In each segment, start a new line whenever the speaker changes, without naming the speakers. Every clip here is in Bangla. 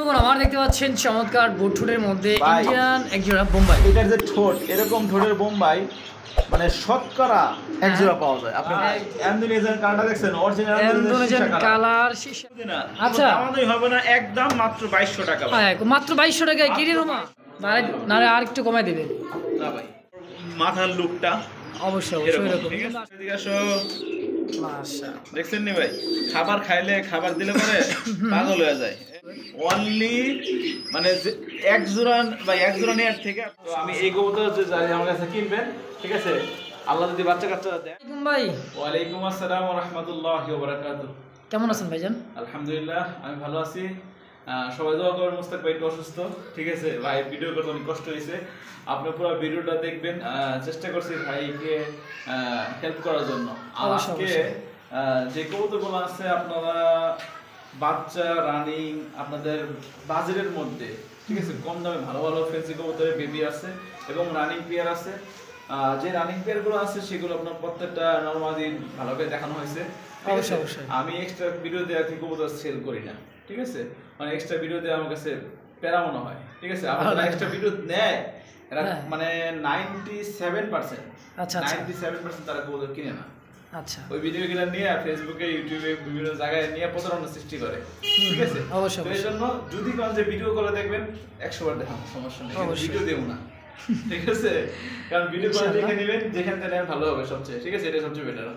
আমার দেখতে পাচ্ছেন চমৎকার বুটঠোঁটের মধ্যে ইন্ডিয়ান একজোড়া বোম্বাই।
এটার যে ঠোঁট এরকম ঠোঁটের বোম্বাই মানে শতকরা এক জোড়া পাওয়া যায়। আপনি ইন্দোনেশিয়ান কালারটা দেখছেন, অরিজিনাল
ইন্দোনেশিয়ান কালার শিশা।
আচ্ছা আমাদের হবে না, একদম মাত্র 2200 টাকা।
হ্যাঁ মাত্র 2200 টাকায় গিরি রোমা। না আর একটু কমাই দিবেন
না ভাই, মাথার লুকটা
অবশ্যই অবশ্যই এরকম।
ঠিক আছে, এদিকে আসো। মাশাআল্লাহ দেখছেন নি ভাই, খাবার খাইলে খাবার দিলে পরে পাগল হয়ে যায়। অনলি মানে এক জোড়া বা এক জোড়া নেয়ার থেকে তো আমি এই কবুতর যে আমার কাছে কিনবেন, ঠিক আছে, আল্লাহ যদি বাচ্চা কাচ্চা দেয়।
ভাই
ওয়ালাইকুম আসসালাম ওয়া রাহমাতুল্লাহি ওয়া বারাকাতুহু।
কেমন আছেন ভাইজান?
আলহামদুলিল্লাহ আমি ভালো আছি। সবাই দোয়া করবেন, মুস্তাক ভাই একটু অসুস্থ, ঠিক আছে ভাই, ভিডিও করতে অনেক কষ্ট হয়েছে। আপনি পুরো ভিডিওটা দেখবেন, চেষ্টা করছি ভাইকে হেল্প করার জন্য। আর আজকে যে কবুতরগুলো আছে আপনারা বাচ্চা রানিং আপনাদের বাজেটের মধ্যে, ঠিক আছে, কম দামে ভালো ভালো ফেন্সি কবুতরের বেবি আছে এবং রানিং পেয়ার আছে। যে রানিং পেয়ারগুলো আছে সেগুলো আপনার প্রত্যেকটা নরমালি ভালোভাবে দেখানো হয়েছে। আমি এক্সট্রা ভিডিও দেওয়া কি কবুতর সেল করি না, ঠিক আছে, মানে এক্সট্রা ভিডিও দেওয়া আমার কাছে প্যারা মনে হয়, ঠিক আছে। আপনারা এক্সট্রা ভিডিও নেয় এরা মানে 97%, আচ্ছা 97% তারা কবুতর কিনে না। আচ্ছা ওই ভিডিওগুলো নিয়ে ফেসবুকে ইউটিউবে বিভিন্ন জায়গায় নিয়ে প্রতারণা সৃষ্টি করে, ঠিক আছে। অবশ্যই এই জন্য যদি কোন যে ভিডিও করে দেখবেন 100 বার দেখান, সমস্যা নেই, ভিডিও দেব না, ঠিক আছে, কারণ ভিডিও করে দেখে নেবেন যেখান থেকে ভালো হবে সবচেয়ে, ঠিক আছে, এটা সবচেয়ে বেটার।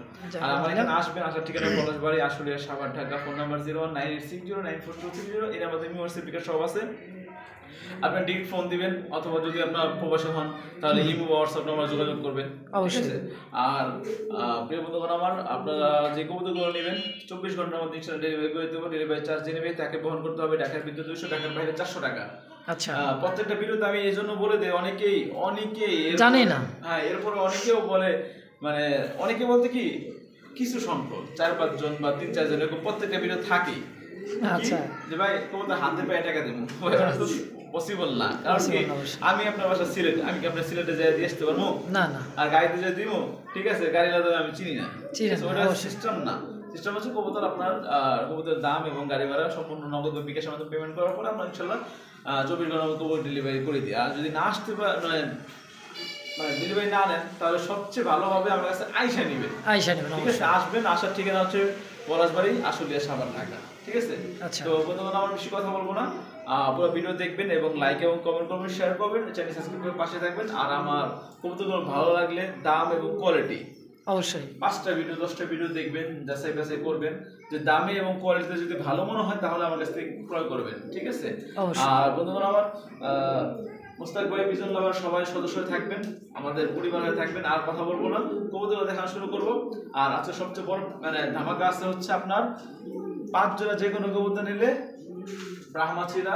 আর আমার এখানে আসবেন, আসার ঠিকানা পলাশবাড়ি, আশুলিয়া, সাভার, ঢাকা। Phone number 01986094230। এর মধ্যে হোয়াটসঅ্যাপ বিকাশ সব আছে। আপনি ডিরেক্ট ফোন দিবেন, অথবা যদি আপনার প্রবাসী হন তাহলে ইমো বা হোয়াটসঅ্যাপ নাম্বার যোগাযোগ করবেন, অবশ্যই। আর প্রিয় বন্ধুগণ আমার, আপনারা যে কবুতরগুলো নেবেন 24 ঘন্টার মধ্যে ইনশাআল্লাহ ডেলিভারি করে দেবো। ডেলিভারি চার্জ যে নেবে তাকে বহন করতে হবে। ঢাকার ভিতরে 200 টাকার বাইরে 400 টাকা। আচ্ছা প্রত্যেকটা ভিডিওতে আমি এই জন্য বলে দেই, অনেকেই জানে না। হ্যাঁ এরপরে অনেকেও বলে, মানে অনেকে বলতে কি কিছু সংখ্যক 4-5 জন বা 3-4 জন এরকম প্রত্যেকটা ভিডিও থাকে। আচ্ছা যে ভাই কবুতর হাতে পায়ে টাকা দেবো, পসিবল না। কারণ কি আমি আপনার বাসা সিলেট, আমি কি আপনার সিলেটে যাই দিয়ে আসতে পারবো? না না। আর গাড়িতে যাই দিব, ঠিক আছে, গাড়ি লাগবে আমি চিনি না, ওটা সিস্টেম না। সিস্টেম হচ্ছে কবুতর আপনার কবুতরের দাম এবং গাড়ি ভাড়া সম্পূর্ণ নগদ বিকাশের মধ্যে পেমেন্ট করার পরে আমরা ইনশাআল্লাহ 24 ঘন্টার মধ্যে কবুতর ডেলিভারি করে দিই। আর যদি না আসতে মানে ডেলিভারি না নেন তাহলে সবচেয়ে ভালো হবে আমার কাছে আইসা নেবেন, ঠিক আছে। আসবেন, আসার ঠিকানা হচ্ছে পলাশবাড়ি, আশুলিয়া, সাভার, ঢাকা, ঠিক আছে। তো বন্ধুগণ আমার বেশি কথা বলবো না, পুরো ভিডিও দেখবেন এবং লাইক এবং কমেন্ট করবেন, শেয়ার করবেন, চ্যানেল সাবস্ক্রাইব করে পাশে থাকবেন। আর আমার কবুতরগুলো ভালো লাগলে দাম এবং কোয়ালিটি অবশ্যই 5টা ভিডিও 10টা ভিডিও দেখবেন, যাচাই বাছাই করবেন যে দামে এবং কোয়ালিটিতে যদি ভালো মনে হয় তাহলে আমার কাছ থেকে ক্রয় করবেন, ঠিক আছে। আর বন্ধুগণ আমার মুস্তাক ভাই, বিজন লাভার সবাই সদস্য থাকবেন, আমাদের পরিবারে থাকবেন। আর কথা বলবো না, কবুতর দেখা শুরু করব। আর আজকে সবচেয়ে বড় মানে ধামাকা আছে হচ্ছে আপনার 5 জোড়া যে কোনো কবুতর নিলে ব্রাহ্মাচিরা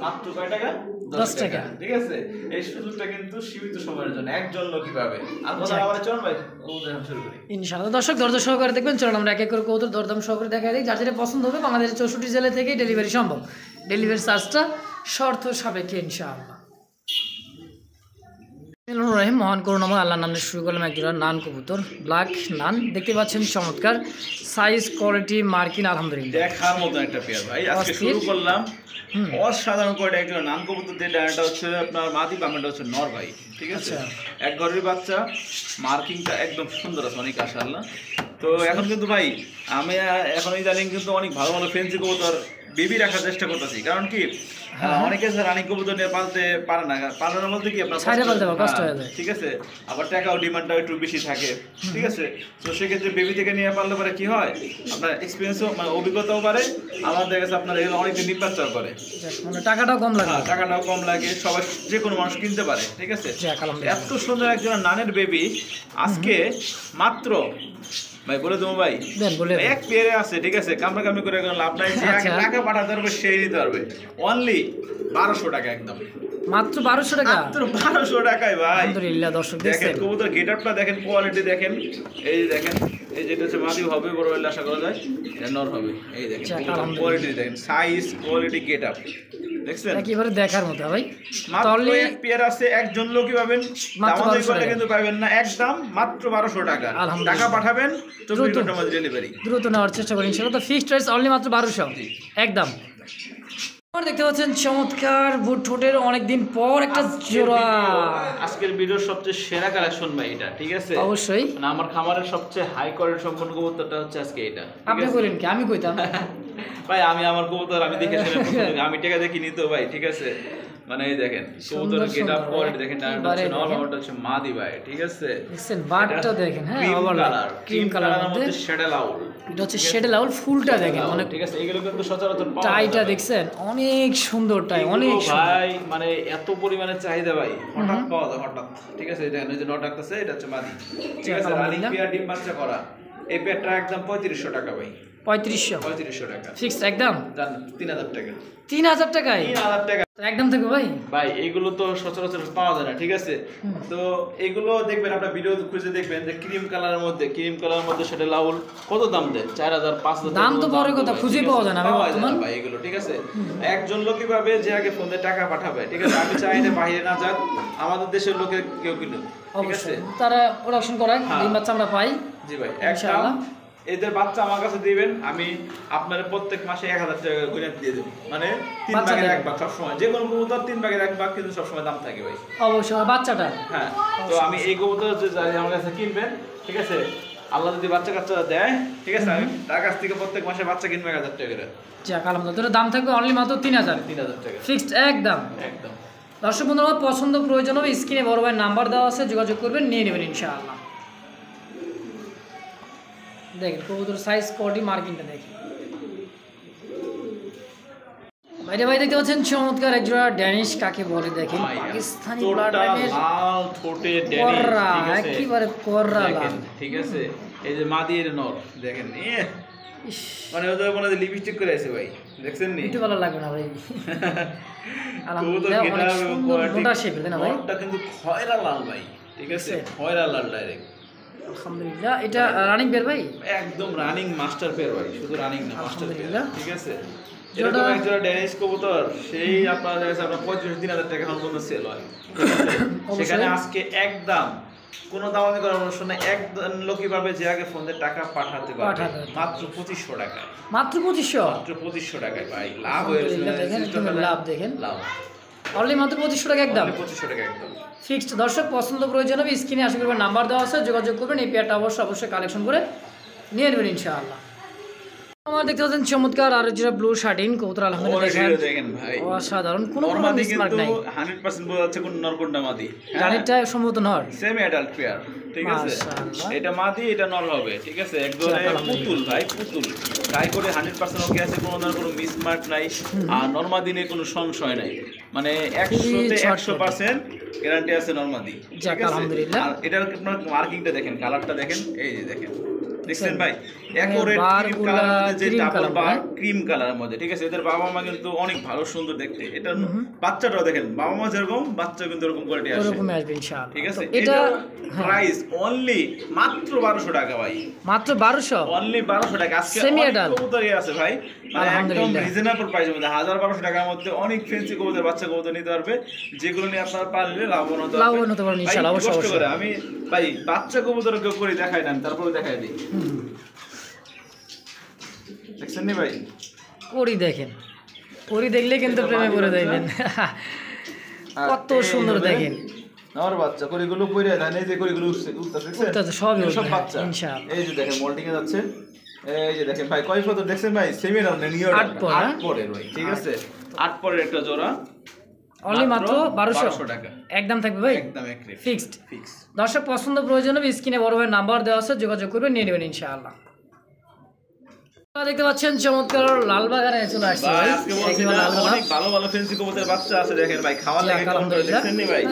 মাত্র কয় টাকা? 10 টাকা, ঠিক আছে। এই সুযোগটা কিন্তু সীমিত সময়ের জন্য, একজন লোকই পাবে। আর কথা আবার চলুন ভাই কবুতর শুরু করি ইনশাআল্লাহ। দর্শক ধৈর্য সহকারে দেখবেন, চলুন আমরা এক এক করে কবুতর দরদাম সহকারে দেখাই দিই। যার যেটা পছন্দ হবে বাংলাদেশের 64 জেলা থেকে ডেলিভারি সম্ভব। ডেলিভারি চার্জটা শর্ত সাপেক্ষে ইনশাআল্লাহ। রহিম মহান করুণাময় আল্লাহর নামে শুরু করলাম একজোড়া নান কবুতর, ব্ল্যাক নান। দেখতে পাচ্ছেন চমৎকার সাইজ, কোয়ালিটি, মার্কিং আলহামদুলিল্লাহ দেখার মতো একটা পেয়ার ভাই। আজকে শুরু করলাম অসাধারণ কোয়ালিটি একজোড়া নান কবুতর দিয়ে। ডানাটা হচ্ছে আপনার মাদি, বামেটা হচ্ছে নর ভাই, ঠিক আছে। এক ঘরের বাচ্চা, মার্কিংটা একদম সুন্দর আছে, অনেক মাশাআল্লাহ। তো এখন কিন্তু ভাই আমি এখন ইদানিং কিন্তু অনেক ভালো ভালো ফেন্সি কবুতর বেবি রাখার চেষ্টা করতেছি। কারণ কি অনেকে রানিং কবুতর নিয়ে পালতে পারে না, পালানোর মধ্যে কি আপনার কষ্ট হয়ে যায়, ঠিক আছে। আবার টাকাও ডিমান্ডটাও একটু বেশি থাকে, ঠিক আছে। তো সেক্ষেত্রে বেবি থেকে নিয়ে পারলে পরে কি হয়, আপনার এক্সপিরিয়েন্সও মানে অভিজ্ঞতাও বাড়ে। আমাদের কাছে আপনার এগুলো অনেকদিন নির্বাচন করে, মানে টাকাটাও কম লাগে, সবাই যে কোনো মানুষ কিনতে পারে, ঠিক আছে। এত সুন্দর একজন নানের বেবি আজকে মাত্র ভাই বলে দেবো ভাই, এক পেয়ারে আছে, ঠিক আছে, কামড়াকামড়ি করে লাভ নাই। যে আগে টাকা পাঠাতে পারবে সেই নিতে পারবে। অনলি 1200 টাকা, একদম মাত্র 1200 টাকা, মাত্র 1200 টাকায় ভাই। আলহামদুলিল্লাহ দর্শক দেখেন কবুতর গেটআপটা দেখেন, কোয়ালিটি দেখেন, এই দেখেন, এই যেটা হচ্ছে মাদি হবে, বড় হলে আশা করা যায় এটা নর হবে। এই দেখেন কোয়ালিটি দেখেন, সাইজ, কোয়ালিটি, গেটআপ দেখছেন একেবারে দেখার মতো ভাই। মাত্র এক পেয়ার আছে, একজন লোকই পাবেন, দামাদামি করলে কিন্তু পাবেন না, একদম মাত্র 1200 টাকা। টাকা পাঠাবেন 24 ঘন্টার মধ্যে ডেলিভারি, দ্রুত নেওয়ার চেষ্টা করেন ইনশাআল্লাহ। তো ফিক্সড প্রাইস অনলি মাত্র 1200 একদম।
দেখতে পাচ্ছেন চমৎকার বুট ঠোঁটের অনেকদিন পর একটা জোড়া।
আজকের ভিডিওর সবচেয়ে সেরা কালেকশন ভাই এটা, ঠিক আছে?
অবশ্যই
মানে আমার খামারের সবচেয়ে হাই কোয়ালিটি সম্পন্ন কবুতরটা হচ্ছে আজকে এটা।
আপনি করেন কি আমি কইতাম
ভাই আমি আমার কবুতর আমি দেখে শুনে পছন্দ, আমি টাকা দেখি নি তো ভাই, ঠিক আছে? মানে এই দেখেন কবুতরের গেটআপ কোয়ালিটি দেখেন, ডানাটা হচ্ছে নরমাল, ওটা হচ্ছে মাদি ভাই, ঠিক আছে?
দেখছেন বাটটা দেখেন, হ্যাঁ
ক্রিম কালারের মধ্যে শ্যাডেল আউল,
এটা হচ্ছে শ্যাডেল আউল, ফুলটা দেখেন অনেক,
ঠিক আছে? এগুলো কিন্তু সচরাচর
টাইটা দেখছেন অনেক সুন্দর টাই, অনেক
ভাই মানে এত পরিমাণে চাহিদা ভাই, হঠাৎ পাওয়া যায় হঠাৎ, ঠিক আছে? দেখেন এই যে নট ডাকতেছে, এটা হচ্ছে মাদি, ঠিক আছে? রানিং পেয়ার ডিম বাচ্চা করা, এই পেয়ারটা একদম 3500 টাকা ভাই। 3500 টাকা
ফিক্সড একদম,
জান 3000 টাকা।
3000 টাকায়
3000 টাকা
একদম থাকবে ভাই।
ভাই এগুলো তো সচরাচর পাওয়া যায় না, ঠিক আছে? তো এগুলো দেখবেন, আপনার ভিডিও খুঁজে দেখবেন যে ক্রিম কালারের মধ্যে সেটা লাউল কত দাম দেয়, 4000 5000
দাম তো পরে কথা, খুঁজে পাওয়া যায় না
ভাই এগুলো, ঠিক আছে? একজন লোক কিভাবে যে আগে ফোন দিয়ে টাকা পাঠাবে, ঠিক আছে? আমি চাই না বাইরে না যাক, আমাদের দেশের লোকে কেউ কিনুক, ঠিক আছে?
তারা প্রোডাকশন করায়, ডিম বাচ্চা আমরা পাই।
জি ভাই, ইনশাআল্লাহ এদের বাচ্চা আমার কাছে দিবেন, আমি আপনার প্রত্যেক মাসে 1000 টাকা করে দিয়ে দেব, মানে 3 ভাগের 1 ভাগ সবসময়, যে কোনো কবুতর 3 ভাগের 1 ভাগ কিন্তু সবসময় দাম থাকে ভাই।
অবশ্যই বাচ্চাটা,
হ্যাঁ। তো আমি এই কবুতর যে আমার কাছে কিনবেন, ঠিক আছে? আল্লাহ যদি বাচ্চা কাচ্চা দেয়, ঠিক আছে, আমি তার কাছ থেকে প্রত্যেক মাসে বাচ্চা কিনবো 1000 টাকা করে।
যাক আলহামদুলিল্লাহ, দাম থাকবে অনলি মাত্র 3000
টাকা
ফিক্সড একদম।
একদম।
দর্শক বন্ধুরা পছন্দ প্রয়োজন হবে স্ক্রিনে বড় ভাই নাম্বার দেওয়া আছে, যোগাযোগ করবেন, নিয়ে নেবেন ইনশাআল্লাহ। দেখেন কবুতর সাইজ কোয়ালিটি মার্কিংটা দেখেন ভাই। ভাই দেখতে পাচ্ছেন চমৎকার এক জোড়া ড্যানিশ, কাকে বলে দেখেন, পাকিস্তানি ব্লাড লাইনের
লাল ঠোঁটে
কররা,
ড্যানিশ, ঠিক আছে?
একেবারে কররা লাল,
ঠিক আছে? এই যে মাদি এর নর দেখেন, মানে ওদের মনে হয় লিপস্টিক করে আছে ভাই, দেখছেন নি?
একটু ভালো লাগবে না ভাই? আলহামদুলিল্লাহ অনেক সুন্দর মোটা শেপের, তাই না ভাই?
ওটা কিন্তু খয়রা লাল ভাই, ঠিক আছে? খয়রা লাল ডাইরেক্ট,
আলহামদুলিল্লাহ। এটা রানিং বের ভাই,
একদম রানিং মাস্টার পেয়ার ভাই, শুধু রানিং না মাস্টার পেয়ার, ঠিক আছে?
যেটা
এরকম একজোড়া ড্যানিশ কবুতর সেই আপনার কাছে আপনার 35,000 টাকা এখন পর্যন্ত সেল হয়, সেখানে আজকে একদম কোনো দামামি করার অনুষ্ঠান নেই, একদম লোকই পাবে যে আগে ফোন দিয়ে টাকা পাঠাতে পারবে মাত্র 2500 টাকায়,
মাত্র
2500 টাকায় ভাই। লাভ হয়েছে,
লাভ দেখেন,
লাভ
অনলি মাত্র 2500 টাকা একদম,
2500 টাকা একদম
ফিক্সড। দর্শক পছন্দ প্রয়োজন হবে স্ক্রিনে আশা করবেন নাম্বার দেওয়া আছে, যোগাযোগ করবেন, এই পেয়ারটা অবশ্যই কালেকশন করে নিয়ে নেবেন ইনশাআল্লাহ। আমার দেখতে পাচ্ছেন চমৎকার আর যেটা ব্লু শার্টিন কবুতর, আলহামদুলিল্লাহ
দেখেন ভাই
অসাধারণ, কোনো মিসমার্ক নাই,
100% বোঝা যাচ্ছে কোন নর কোনটা মাদি।
গাড়িটা সম্ভবত নর,
সেমি অ্যাডাল্ট পেয়ার, ঠিক আছে? এটা মাদি এটা নর হবে, ঠিক আছে? একদম পুতুল ভাই, পুতুল গাই করে 100% ওকে আছে, কোনো ধরনের কোনো মিসমার্ক নাই, আর নরমাদি নিয়ে কোনো সংশয় নাই, মানে 100তে 100% গ্যারান্টি আছে নরমাদি, ঠিক আছে? আলহামদুলিল্লাহ। আর এটার আপনার মার্কিংটা দেখেন, কালারটা দেখেন, এই যে দেখেন, দেখছেন ভাই? একুরেট ক্রিম কালার, যে ডাবল বার ক্রিম কালারের মধ্যে, ঠিক আছে? এদের বাবা মা কিন্তু অনেক ভালো সুন্দর দেখতে, এটা বাচ্চাটাও দেখেন, বাবা মা যেরকম বাচ্চা কিন্তু এরকম কোয়ালিটি আসে,
এরকম আসবে ইনশাআল্লাহ,
ঠিক আছে? এটা প্রাইস অনলি মাত্র 1200 টাকা ভাই,
মাত্র 1200,
অনলি 1200 টাকা। আজকে অনেক কবুতরই আছে ভাই, মানে একদম রিজনেবল প্রাইসের মধ্যে 1000-1200 টাকার মধ্যে অনেক ফ্যান্সি কবুতর, বাচ্চা কবুতর নিতে পারবে, যেগুলো নিয়ে আপনারা পারলে লাভবান হতে পারবেন ইনশাআল্লাহ। অবশ্যই আমি ভাই বাচ্চা কবুতর কেউ করে দেখাই না, তারপরে দেখাই দিই, দেখছেন নি ভাই?
পরি দেখেন, পরি দেখলে কিন্তু প্রেমে পড়ে যাবেন, কত সুন্দর দেখেন
নর বাচ্চা, করিগুলো পড়ে যায়, এই যে করিগুলো উঠতেছে সব বাচ্চা ইনশাআল্লাহ। এই যে দেখেন মোল্ডিং এ যাচ্ছে, এই যে দেখেন ভাই কয় ফটো দেখছেন ভাই? সেমি রাউন্ড নিও 8 পরের ভাই, ঠিক আছে? 8 পরের একটা জোড়া
অনলি মাত্র 1200
টাকা
একদম থাকবে ভাই, একদম ফিক্সড। দর্শক পছন্দ প্রয়োজন হবে স্ক্রিনে বড় ভাই নাম্বার দেওয়া আছে, যোগাযোগ করবেন, নিয়ে নেবেন ইনশাআল্লাহ। দেখতে পাচ্ছেন চমৎকার লালবাগানে চলে আসছে ভাই,
অনেক ভালো ভালো ফেন্সি কবুতরের বাচ্চা আছে, দেখেন ভাই খাওয়ার লাগে কেমন করে, দেখছেন নি ভাই?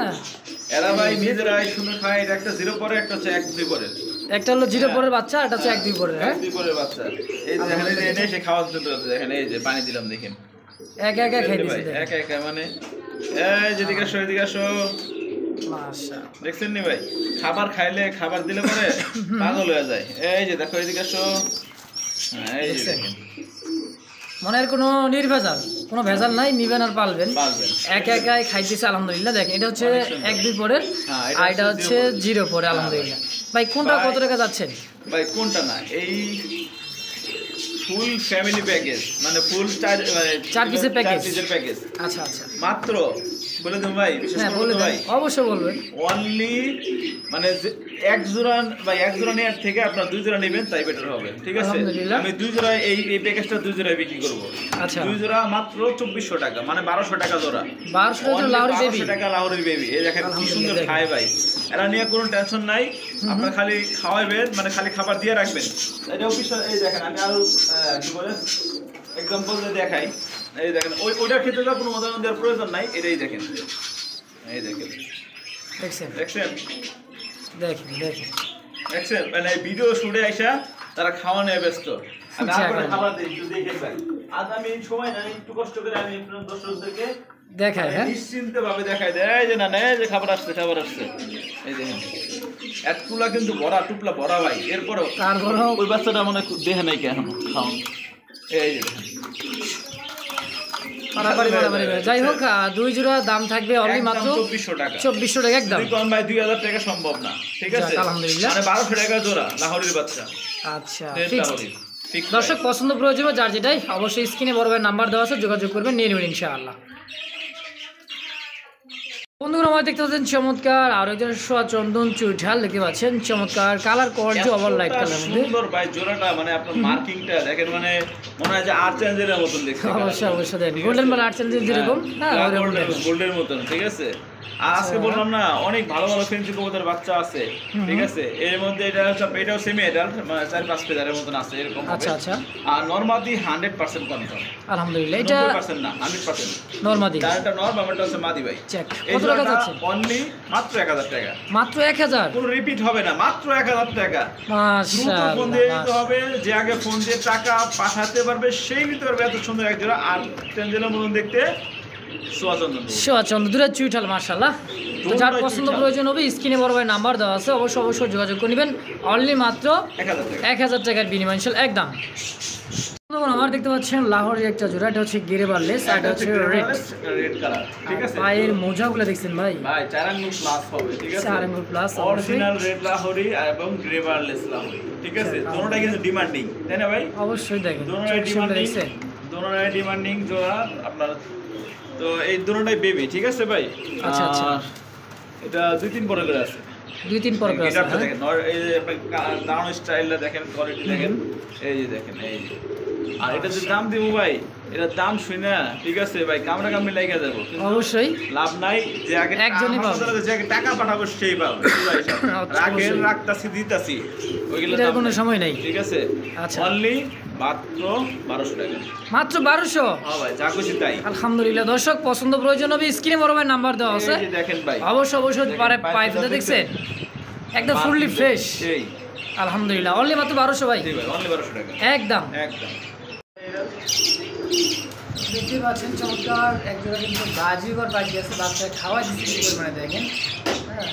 এরা ভাই নিজেরাই সুন্দর খায়, একটা 0 পরে একটা হচ্ছে 1-2 পরে,
একটা হলো 0 পরের বাচ্চা, একটা হচ্ছে 1-2 পরের, হ্যাঁ
1-2 পরের বাচ্চা। এই দেখেন এই এনে সে খাওয়ার জন্য দেখেন, এই যে পানি দিলাম দেখেন,
একা একা খাইতেছে,
একা একা, মানে এই যেদিকে আসো এদিকে আসো,
মাশাআল্লাহ,
দেখছেন নি ভাই? খাবার খাইলে খাবার দিলে পরে পাগল হয়ে যায়, এই যে দেখো এদিকে আসো, এই যে দেখেন
মনের কোনো নির্ভেজাল, কোনো ভেজাল নাই, নিবেন আর পালবেন, একা একাই খাইতেছে আলহামদুলিল্লাহ। দেখেন এটা হচ্ছে 1-2 পরের, আর এটা হচ্ছে 0 পরে আলহামদুলিল্লাহ। ভাই কোনটা কত টাকা যাচ্ছেন
ভাই? কোনটা না, এই ফুল ফ্যামিলি প্যাকেজ, মানে ফুল
চার পিসের প্যাকেজ।
প্যাকেজ
আচ্ছা আচ্ছা,
মাত্র বলে দেবো ভাই, বিশেষ
হ্যাঁ
করে
বলে
তো ভাই
দেন, অবশ্যই বলবেন।
অনলি মানে এক জোড়া বা এক জোড়া নেওয়ার থেকে আপনার 2 জোড়া নেবেন তাই বেটার হবে, ঠিক আছে?
আলহামদুলিল্লাহ।
আমি 2 জোড়া এই প্যাকেজটা 2 জোড়ায় বিক্রি করব।
আচ্ছা,
2 জোড়া মাত্র 2400 টাকা, মানে 1200 টাকা জোড়া।
1200 টাকা লাহোরি বেবি,
1200 টাকা লাহোরি বেবি। এই দেখেন কি সুন্দর
আলহামদুলিল্লাহ।
খায় ভাই, এরা নিয়ে কোনো টেনশন নাই। আপনার খালি খাওয়াবেন, মানে খালি খাবার দিয়ে রাখবেন। এটা অফিসিয়াল। এই দেখেন আমি আরো কি বলে এক্সাম্পল দিয়ে দেখাই। এই দেখেন ওইটার ক্ষেত্রে তো কোনো উদাহরণ দেওয়ার প্রয়োজন নাই। এটাই দেখেন, এই দেখেন,
দেখছেন
দেখছেন
দেখেন দেখেন,
দেখছেন মানে ভিডিও শুটে আইসা তারা খাওয়া নিয়ে ব্যস্ত। আমি আপনাদের খাবার দিই, একটু দেখেন ভাই। আজ আমি সময় নাই, একটু কষ্ট করে আমি আপনার দর্শকদেরকে
দেখায়, হ্যাঁ
নিশ্চিন্তে ভাবে দেখাই দেয় যে না নেয় যে খাবার আসছে, খাবার আসছে। এই দেখেন এতগুলা কিন্তু ভরা টুপলা ভরা ভাই। এরপরেও
তারপরেও
ওই বাচ্চাটা মনে দেখে নাই কেন খাওয়ান। এই যে দেখেন
বাড়াবাড়ি বাড়াবাড়ি করে। যাই হোক, 2 জোড়া দাম থাকবে অনলি মাত্র
2400 টাকা।
2400 টাকা একদম।
যদি কম ভাই 2000 টাকা সম্ভব না, ঠিক আছে?
যাক, আলহামদুলিল্লাহ।
মানে 1200 টাকা জোড়া লাহোরির বাচ্চা।
আচ্ছা,
রেড
ফিক্সড।
লাহোরি, ফিক্সড।
দর্শক পছন্দ প্রয়োজন যার যেটাই, অবশ্যই স্ক্রিনে বড় ভাইয়ের নাম্বার দেওয়া আছে, যোগাযোগ করবেন, নিয়ে নেবেন ইনশাআল্লাহ। বন্ধুরা আমার দেখতে পাচ্ছেন চমৎকার আরো একজন সোয়া চন্দন চুইঠাল দেখতে পাচ্ছেন, চমৎকার colour quality over light colour মধ্যে
সুন্দর ভাই জোড়াটা, মানে আপনার মার্কিংটা দেখেন, মানে মনে হয় যে আর্ট চেঞ্জের মতন দেখতে।
অবশ্যই অবশ্যই দেন, গোল্ডেন বল আর্ট চেঞ্জ যেরকম, হ্যাঁ ওরকম দেখেন।
গোল্ডের মতন, ঠিক আছে? আর আজকে বললাম না অনেক ভালো ভালো ফেন্সি কবুতরের বাচ্চা আছে, ঠিক আছে? এর মধ্যে এটা হচ্ছে, এটাও সেমি অ্যাডাল্ট, মানে 4-5 ফেদারের মতন আছে এরকম হবে।
আচ্ছা আচ্ছা,
আর নরমাদি 100% কনফার্ম।
আলহামদুলিল্লাহ। এটা
90% না, 100%।
নরমাদি,
তারটা নর, আমারটা হচ্ছে মাদি ভাই।
চেক।
এই
কত টাকা
জোড়াটা
যাচ্ছে?
অনলি মাত্র 1000 টাকা।
মাত্র 1000।
কোনো রিপিট হবে না, মাত্র 1000 টাকা। দ্রুত ফোন
মাশাআল্লাহ,
দিয়ে দিতে হবে, যে আগে ফোন দিয়ে টাকা পাঠাতে পারবে সেই নিতে পারবে এত সুন্দর এক জোড়া। আর টেনজেলের মতন দেখতে সোয়া চন্দন।
সোয়া চন্দন দুটো চুইঠাল, মাশাআল্লাহ। তো যার
দুটোই
পছন্দ
চুইঠাল।
প্রয়োজন হবে স্ক্রিনে বড় ভাই নাম্বার দেওয়া আছে, অবশ্যই অবশ্যই যোগাযোগ করে নেবেন। অনলি মাত্র
1000 টাকা।
1000 টাকার বিনিময় একদম। বন্ধুগণ আমার দেখতে পাচ্ছেন লাহোরের একটা জোড়া, এটা হচ্ছে গিরে বারলেস, আর এটা হচ্ছে রেড
রেড কালার, ঠিক আছে?
পায়ের মোজাগুলো দেখছেন ভাই,
ভাই 4 আঙ্গুল প্লাস হবে, ঠিক আছে?
4 আঙ্গুল প্লাস,
অরিজিনাল রেড লাহোরি এবং গ্রে বারলেস লাহোরি, ঠিক আছে? দুটোটাই কিন্তু ডিমান্ডিং, তাই না ভাই?
অবশ্যই দেখেন,
দুটোটাই ডিমান্ডিং, দুটোটাই ডিমান্ডিং জোড়া আপনার। তো এই দুটোটাই বেবি, ঠিক আছে ভাই?
আচ্ছা আচ্ছা,
আর এটা 2-3 পরে করে আছে।
2-3 পর করে আছে,
গেটআপটা
হ্যাঁ?
দেখেন, এই যে দাঁড়ানো স্টাইলটা দেখেন, কোয়ালিটি দেখেন, এই যে দেখেন, এই যে। আর এটা যে দাম দিব ভাই, এটা দাম শুনে ঠিক আছে ভাই কামড়া কামড়ি লাগা যাবো, কিন্তু
অবশ্যই
লাভ নাই। যে আগে
একজনই পাবে,
যে আগে টাকা পাঠাবো সেই পাবে, ভাই সব রাখেন, রাখতাছি দিতাছি, ওইগুলো
এটার
দাম
কোনো
নাই,
সময় নাই।
ঠিক আছে?
আচ্ছা,
অনলি মাত্র 1200 টাকা।
মাত্র 1200।
হ্যাঁ ভাই, যা খুশি তাই।
আলহামদুলিল্লাহ। দর্শক পছন্দ প্রয়োজন হবে স্ক্রিনে বড় ভাই নাম্বার দেওয়া আছে,
এই যে দেখেন ভাই,
অবশ্যই অবশ্যই পারে পায়ে ফেলে দেখছেন, একদম ফুললি ফ্রেশ।
এই
আলহামদুলিল্লাহ, অনলি মাত্র 1200 ভাই,
জি ভাই, অনলি 1200 টাকা
একদম।
একদম।
দেখতে পাচ্ছেন চমৎকার একজোড়া কিন্তু বাজিবার বাজি আছে, বাচ্চা খাওয়া দিচ্ছে কি পরিমাণে দেখেন, হ্যাঁ।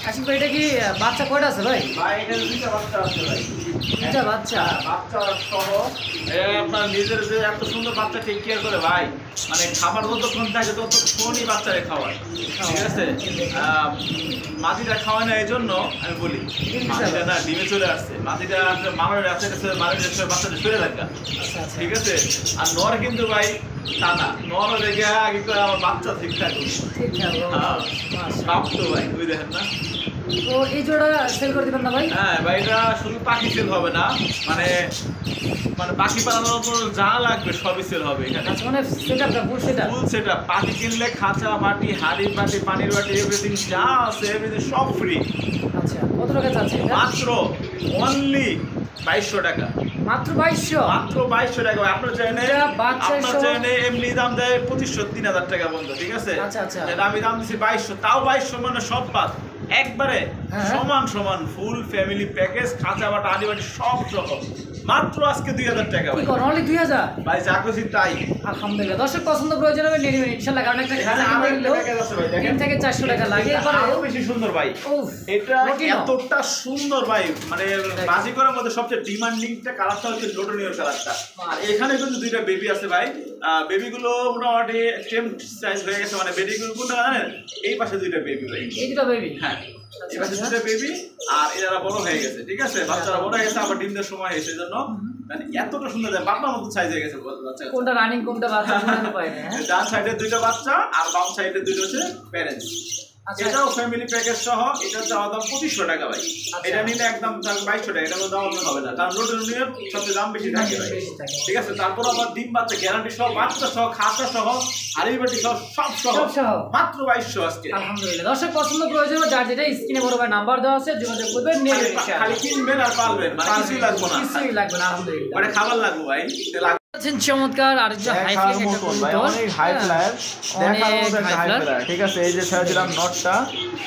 আশিক ভাই এটা কি বাচ্চা কয়টা আছে ভাই?
ভাই এখানে 2টা বাচ্চা আছে ভাই,
2টা বাচ্চা,
বাচ্চা সহ। আপনার নিজের যে এত সুন্দর বাচ্চা টেক কেয়ার করে ভাই, মানে খাবার যতক্ষণ থাকে ততক্ষণই বাচ্চারে খাওয়ায়, ঠিক আছে? মাটিটা খাওয়ায় না, এই জন্য আমি বলি মাটিটা না ডিমে চলে আসছে, মাটিটা মামার আছে বাচ্চাটা চলে থাকে,
আচ্ছা আচ্ছা,
ঠিক আছে? আর নর কিন্তু ভাই তা না, নর রেখে আগে করে আমার বাচ্চা ঠিকঠাক
ঠিকঠাক, ও, মাশাআল্লাহ।
প্রাপ্ত ভাই, বুঝে দেখেন না?
তো এই জোড়া সেল করে দিবেন না ভাই?
হ্যাঁ ভাই, এটা শুধু পাখি সেল হবে না, মানে মানে পাখি পালানোর জন্য যা লাগবে সবই সেল হবে এখানে।
আচ্ছা, মানে সেটআপটা ফুল সেটআপ,
ফুল সেটআপ। পাখি কিনলে খাঁচা, মাটি, হাড়ি, বাটি, পানির বাটি, এভরিথিং যা আছে এভরিথিং সব ফ্রি।
আচ্ছা, কত টাকা চাচ্ছে এটা?
মাত্র অনলি 2200 টাকা,
মাত্র 2200।
মাত্র 2200 টাকা। আপনার চাইলে
এটা বাচ্চা
আপনার
সহ-
চাইলে এমনি দাম দেয় 2500-3000 টাকা বন্ধু, ঠিক আছে?
আচ্ছা, আচ্ছা।
যেটা আমি দাম দিচ্ছি 2200, তাও 2200 মানে সব বাদ একবারে
হ্যাঁ।
সমান সমান ফুল ফ্যামিলি প্যাকেজ, খাঁচা বাটা হাড়ি বাটি সব সহ মাত্র আজকে 2000 টাকা
কি
ভাই।
করেন, অনলি 2000?
ভাই যা খুশি তাই।
আলহামদুলিল্লাহ। দর্শক পছন্দ প্রয়োজন হবে নিয়ে নেবেন ইনশাআল্লাহ, কারণ একটা খাঁচা
আরো
কিনলেও
একটা প্যাকেজ আছে ভাই, দেখেন।
3 থেকে 400 টাকা লাগে, এরপরে
আরো বেশি সুন্দর ভাই।
উফ,
এটা
লটিনো।
এতটা সুন্দর ভাই, মানে বাজি করার মধ্যে সবচেয়ে ডিমান্ডিংটা কালারটা হচ্ছে লোটনিয়র কালারটা। আর এখানে কিন্তু 2টা বেবি আছে ভাই, বেবিগুলো মোটামুটি সেম সাইজ হয়ে গেছে, মানে বেবিগুলো কোনটা জানেন? এই পাশে 2টা বেবি ভাই,
এই দুটো বেবি,
হ্যাঁ এই পাশে 2টা বেবি, আর এরা বড় হয়ে গেছে, ঠিক আছে? বাচ্চারা বড় হয়ে গেছে, আবার ডিম দেওয়ার সময় হয়েছে, জন্য মানে এতটা সুন্দর বাচ্চার মতো সাইজ হয়ে গেছে বাচ্চা।
কোনটা রানিং কোনটা বাচ্চা বুঝতে পারি না।
ডান সাইডে দুইটা বাচ্চা আর বাম সাইডে দুইটা হচ্ছে প্যারেন্টস। এটাও ফ্যামিলি প্যাকেজ সহ, এটা চাওয়া দাম 2500 টাকা ভাই। এটা নিলে একদম 2200 টাকা, এটা দাম হবে না, কারণ রোডের নিয়ে সবচেয়ে দাম বেশি থাকে ভাই। ঠিক আছে, তারপর আবার ডিম বাচ্চা গ্যারান্টি সহ, বাচ্চা সহ, খাঁচা সহ, হাড়ি বাটি সহ, সব সহ মাত্র 2200 আজকে।
আলহামদুলিল্লাহ। দর্শক পছন্দ প্রয়োজন যার যেটা স্ক্রিনে বড় ভাই নাম্বার দেওয়া আছে, যোগাযোগ করবেন, নিয়ে নেবেন ইনশাআল্লাহ।
খালি কিনবেন আর পালবেন, মানে কিছুই লাগবে না,
কিছুই লাগবে না। আলহামদুলিল্লাহ।
মানে খাবার লাগবে ভাই,
চমৎকার আর যে হাই ফ্লাই একটা কবুতর,
অনেক হাই ফ্লায়ার, দেখার মতো একটা হাই ফ্লায়ার। ঠিক আছে, এই যে ছেড়ে দিলাম নটটা,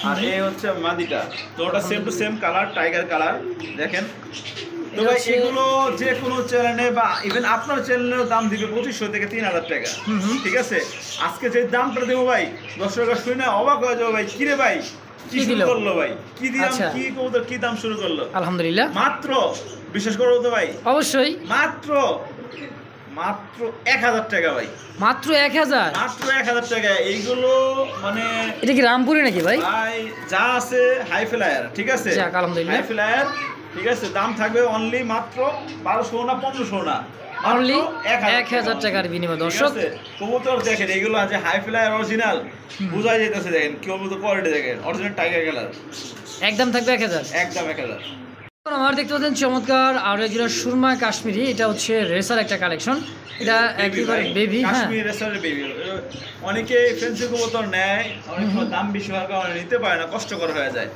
আর এই হচ্ছে মাদিটা। তো ওটা same to same colour, tiger colour দেখেন। তো ভাই এগুলো যে কোনো চ্যানেলে বা ইভেন আপনার চ্যানেলেও দাম দিবে 2500 থেকে 3000 টাকা। ঠিক আছে, আজকে যে দামটা দেবো ভাই, দর্শকরা শুনে অবাক হয়ে যাবে ভাই, কি রে ভাই কি শুরু করলো ভাই, কি দিলাম, কি কবুতর কি দাম শুরু করলো।
আলহামদুলিল্লাহ,
মাত্র বিশ্বাস করবো তো ভাই,
অবশ্যই
মাত্র 1000 টাকা ভাই,
মাত্র 1000,
মাত্র 1000 টাকা। এইগুলো মানে
এটা কি রামপুরি নাকি ভাই?
ভাই যা আছে হাই ফ্লায়ার। ঠিক আছে,
আলহামদুলিল্লাহ,
হাই ফ্লায়ার। ঠিক আছে, দাম থাকবে অনলি মাত্র 1200 না 1500 না,
অনলি 1000 টাকার বিনিময়ে। দর্শক
কবুতর দেখেন, এগুলো আছে হাই ফ্লায়ার অরিজিনাল, বোঝাই যাইতেছে। দেখেন কবুতর কোয়ালিটি দেখেন, অরিজিনাল টাইগার কালার,
একদম থাকবে 1000,
একদম 1000।
আমার দেখতে পাচ্ছেন চমৎকার আর একজোড়া সুরমা কাশ্মীরি, এটা হচ্ছে রেসার একটা কালেকশন, এটা একেবারে বেবি। হ্যাঁ,
কাশ্মীরি রেসারের বেবি। অনেকে ফেন্সি কবুতর নেয়, অনেক দাম বেশি হওয়ার কারণে নিতে পারে না, কষ্টকর হয়ে যায়।